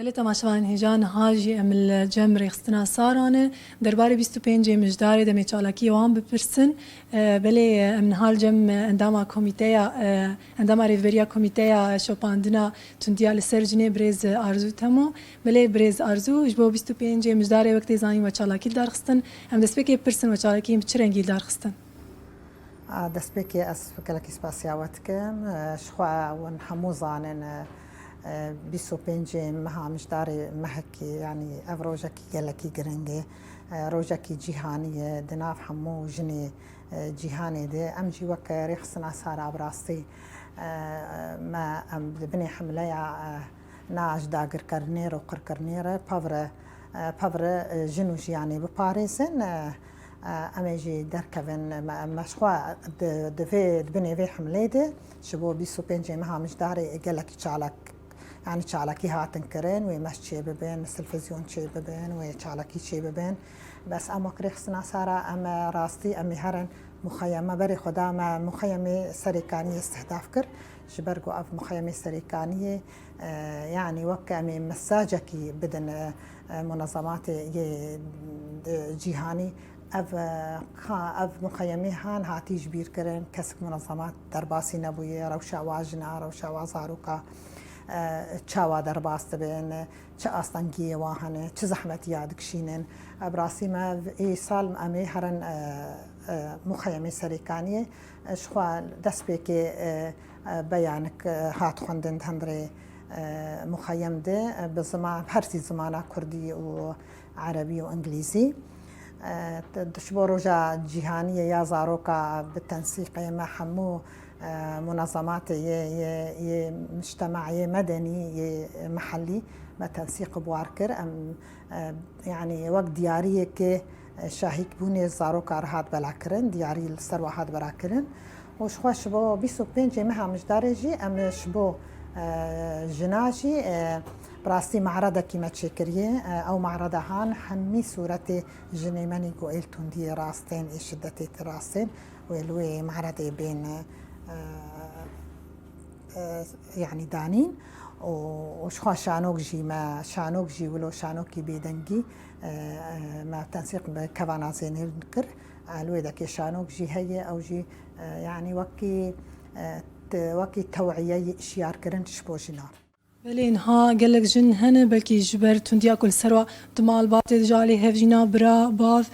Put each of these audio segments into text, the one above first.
بله تماشاوان هجان هاجی امل جمر خستنا سارانه درباره 25 مجدار دمی چالاکی وام بپرسن بله امن حال جم اندام کمیته اندام ریوریا کمیته شوپاندنا تندیال سرجنه برز ارزو تمو بله برز ارزو جبو 25 مجدار وقت زانی و چالاکی درخستن ام دسپیک پرسن و چالاکی چرنگی درخستن دەستپێکی ئەسکەلکی سپاسیاوەتکەم شخوا ون هەموو زانن 25 مەهامشداری مەهەکی ینی ئەڤ ڕۆژێکی گەلەکی گرنگێ ڕۆژێکی جیهانیە دناف هەموو ژنێ جیهانێ دێ ئەمجی وەکە ڕێخستنا سارا بڕاستی ئەم بنێ حملەیە ناش داگرکردنێرە و قڕکردنێرە پەڤرە ژن و ژیانی بپارێزن ئەمێژی دەرکەون مەشخوا دەوێت بنێوێ حملێدە ji bo 25 مەهامشدارێ گەلێکی چالاک ینی چالاکی هاتنکردن وێ مەش چێ ببێن سلڤیزیۆن چێ ببێن وێ چالاکی چێ ببێن بەس ئەم وەک ڕێخستنا سارا ئەمە ڕاستی ئەمی هەرن مخەیەمە بەری خودامە مخەیەمێ سەرێکانی استهداف کرد ji ber ku ev mixeyemê serêkaniyê yanî wek em ê mesajekî bidin munezematê yê cîhanî ev mixeyemê han hatî ji bîrkirin kesik munezemat derbasî nebûye rewşa wa jina rewşa wa zaroka çawa derbas dibin çi astengiyê wan hene çi zehmetiya dikişînin ev rastî me ê sal em ê herin mixeyemê serêkaniyê ji xwe destpêkê beyanik hat xwendin hundirê mixeyem de bi ziman hersî zimana Kurdî û Erebî û Ingilîzî ji bo roja cîhaniyê ya zaroka bi tensîqê me hemû munezematê yê mujtemacê medenî yê mihellî me tensîq bwar kir em yanî wek diyariyekê şahîdbûnê zaroka re hat belakirin diyarî li ser we hat belakirin û ji xwe ji bo 25 meha mijdarê jî em ji bo jina jî براستی معرضێکی me çêkiriye ew معرضehan hemî sûretê jinê menî ku êl tundiyê rastên ê şiddetê tê rastên wê li wê معرضê bên yanî danîn û ji xwe şanok jî me şanok jî wilo şanokî bêdengî me tensîq bi kevana zênî kir li wê dekê şanok jî heye ew jî yanî wekî tewعiyeyê işyarkirin ji bo jinan بله اینها گلک جن هنه بلکی جبر تندیا کل سروا دمال بات جالی هفجینا برا باف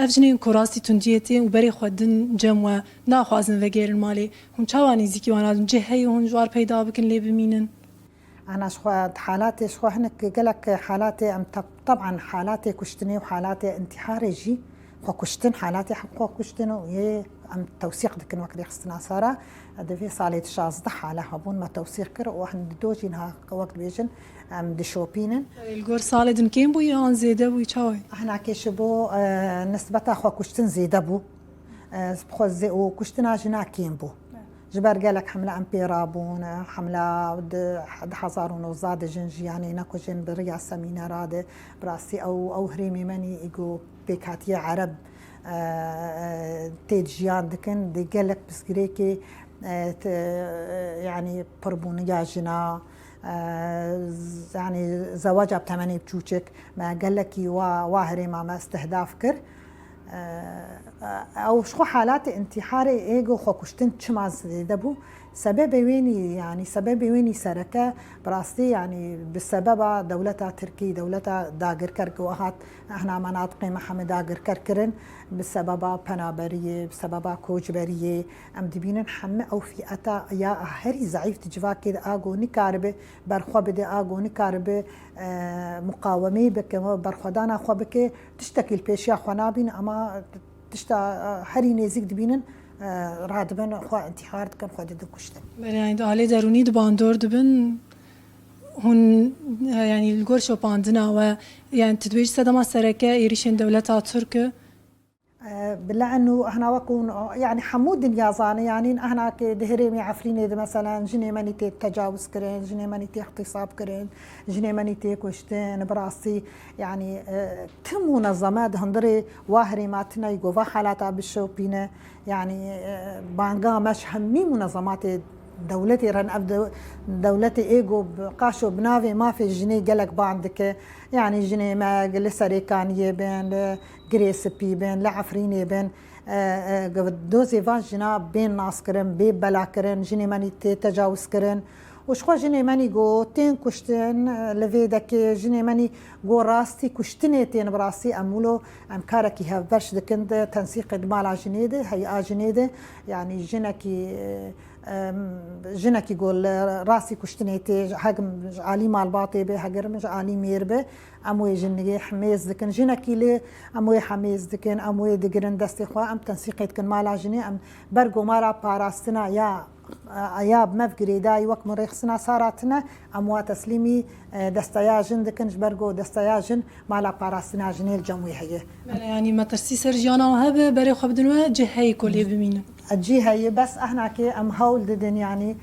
افجنین کراستی تندیتی و بری خودن جم و ناخوازن وگیرن مالی هم چوانی زیکی وانادم جههی هون جوار پیدا بکن لی بمینن أنا شخوات حالاتي شخو هنك قالك حالاتي أم طبعا حالاتي كشتني وحالاتي انتحاري جي خو كشتن حالاتي حقو كشتن وهي أم توثيق دكن وكري خستنا سارة دفي صالي تشازده حالة هبون ما توثيق كر وحن دوجينها وقت بيجن أم دشوبينن الجور صالي دن كين بو يان زيده بو يچاوي احنا كيش بو نسبتها خو كشتن زيده بو بخو وكشتنا جنا كين بو جبر قالك حملة أمبيرابون حملة 1000 جنجي يعني ناكو جن بريا سمينة رادة براسي أو هريمي مني إيجو بيكاتية عرب تيجيان دكن دي قالك بسكريكي يعني بربونيا جنا يعني زواجها بتمني بتشوشك ما قالك واهري ما استهداف كر او شخو حالات انتحاري ايجو خو كشتن چماز دبو سبب ويني يعني سبب ويني سركه براستي يعني بسبب دولتها تركي دولتها داغر كركوهات احنا مناطق محمد داغر كركرن بسبب بنابريه بسبب كوجبريه ام دبينن حمه او فئتا يا هري ضعيف تجواك اغو نكاربه برخو بده اغو نكاربه مقاومه بك برخدانا خو بك تشتكي البيشيا خنابين اما تشتا هري نزيك دبينن رادبن خو انتحار كان خو دد كشتن يعني دالي دروني دباندور دبن هون يعني الجورشو باندنا و يعني تدويج صدمة سركة إيريشين دولتها تركيا بالله انه احنا وكون يعني حمود دنيا زانه يعني احنا كدهريمي عفريني مثلا جني منيتي تجاوز كرين جني منيتي اغتصاب كرين جني منيتي كشتين براسي يعني تم منظمات هندري واهري ماتنا يقوا حالات بالشوبينه يعني بانغا مش همي منظمات دولتي رن أبدو دولتي إيجو قاشو بنافي ما في جنيه قلق بعندك يعني جنيه ما لسري كان يبين لجريس بي بين لعفرين يبين دوزي فاش جنا بين ناس كرن بي بلا كرن جنيه ماني تجاوز كرن وشخوا جنيه ماني جو تين كشتن لفيدك جنيه ماني جو راستي كشتنيتين براسي أمولو أم كاركي هفرش دكند تنسيق دمال جنيده هي جنيده يعني جنكي يقول راسي كشتنيتي حقم عالي مال باطي به حقر مش عالي مير به اموي جنگي حميز دكن جنكي لي اموي حميز دكن اموي دگرن دستي خوا ام تنسيقيت كن مالا جني ام برغو مارا باراستنا يا بمفقري داي وك مريخسنا صارتنا اموا تسليمي دستياجن دكن برغو دستياجن مالا باراستنا جني الجموي هي يعني ما ترسي سرجانا وهب بري خو بدنوا جهي كل بمين الجهه هي بس احنا كي ام هول ددن يعني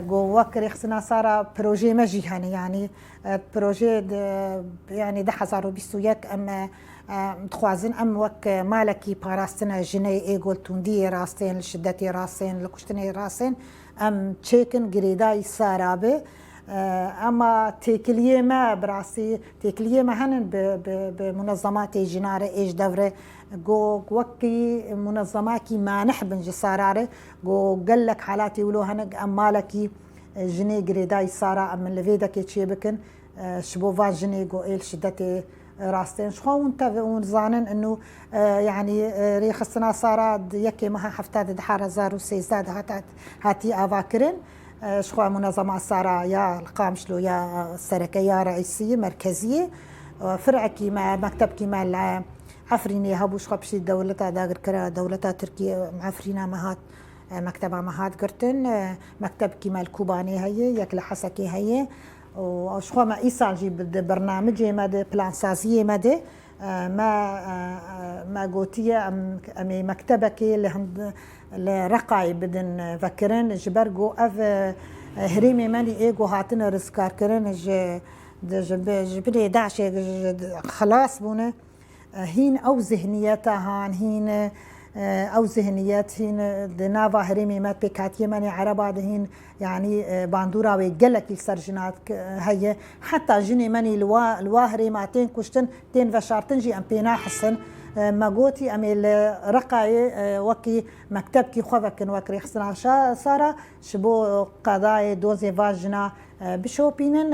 جو وكر خصنا صار بروجي مجيهني يعني بروجي يعني 2021 ام تخوازن ام وك مالكي باراستنا جني ايغول توندي راستين لشدتي راسين لكشتني راسين ام تشيكن جريداي سارابه اما تيكليه ما براسي تيكليه ما هنن بمنظمات جناره ايش دوره جو وكي منظماتي ما نحب نجي صاراره جو قال لك حالاتي ولو هنق امالكي جني جريداي سارا ام لفيدا كي تشيبكن شبوفا جني جو ايل شدتي راستين شخو وانت ونزانن انه يعني ريخ السنه صارا يكي ما حفتات دحار زارو سيزاد هاتي افاكرن شخو منظمة سارا يا القامشلو يا السركية رئيسية مركزية فرعكي مع مكتبكي مع عفريني هبوش خبشي دولة داغر كرا دولة تركيا معفرينا مهات مكتبة مهات قرتن مكتبكي مع الكوباني هي ياك لحسكي هي وشخو ما إيسان جيب برنامج ماده بلان سازية ماده ما قوتية أمي مكتبكي اللي هند لرقاي بدن فكرن جبرجو اف هريمي ماني ايجو هاتنا رزكار كرن جبري داعش خلاص بونه هين او ذهنيتها هان هين او ذهنيات هين دنافا هريمي مات بكاتيه ماني عربا هين يعني باندورا ويقلك السرجنات هي حتى جني ماني الواهري ماتين كشتن تين فشارتن جي ام بينا حسن ما قوتي امي رقاي وكي مكتبكي خوفكن وكري خسنا صار شبو قضايا دوزي فاجنا بشوبينن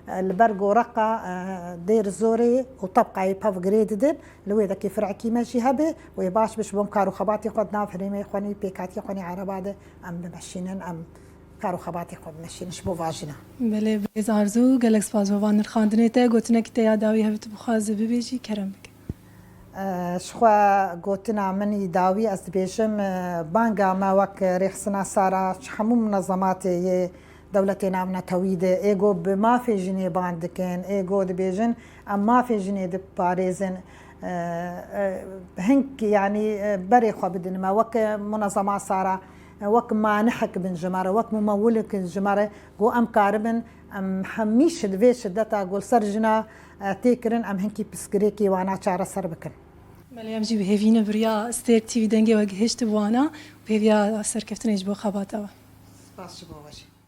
البرغو رقا دير زوري وطبقاي باف جريددن لو اذا كي فرعكي ماشي هبه ويباش باش بمكارو خباتي خدنا فريمي خوني بيكاتي خوني عرباده ام بمشينن ام كارو خباتي خود ماشين شبو فاجنا بله بزارزو گلکس باز وان خاندنیته گوتنه کی تیاداوی هبت بخواز ببیجی کرم بک شخوا قوتنا مني داوي أستبيشم بانجا ما وك ريخسنا سارا حمو منظمات دولتنا من تويدة إيجو بما في جنيه باندكين إيجو دبيجن أما في جنيه دب باريزن هنك يعني بري خو بدن ما وك منظمات سارا وك ما نحك بن جمارة وك ممولك جمارة جو أم كاربن أم حميش دفيش دتا قول سرجنا تيكرن أم هنكي بسكريكي وانا شعر سربكن مليام جي بهيفينا بريا ستير تي في دنگي وجهشت بوانا بهيفيا سركفتنيش بو خباتوا سپاس شما باشید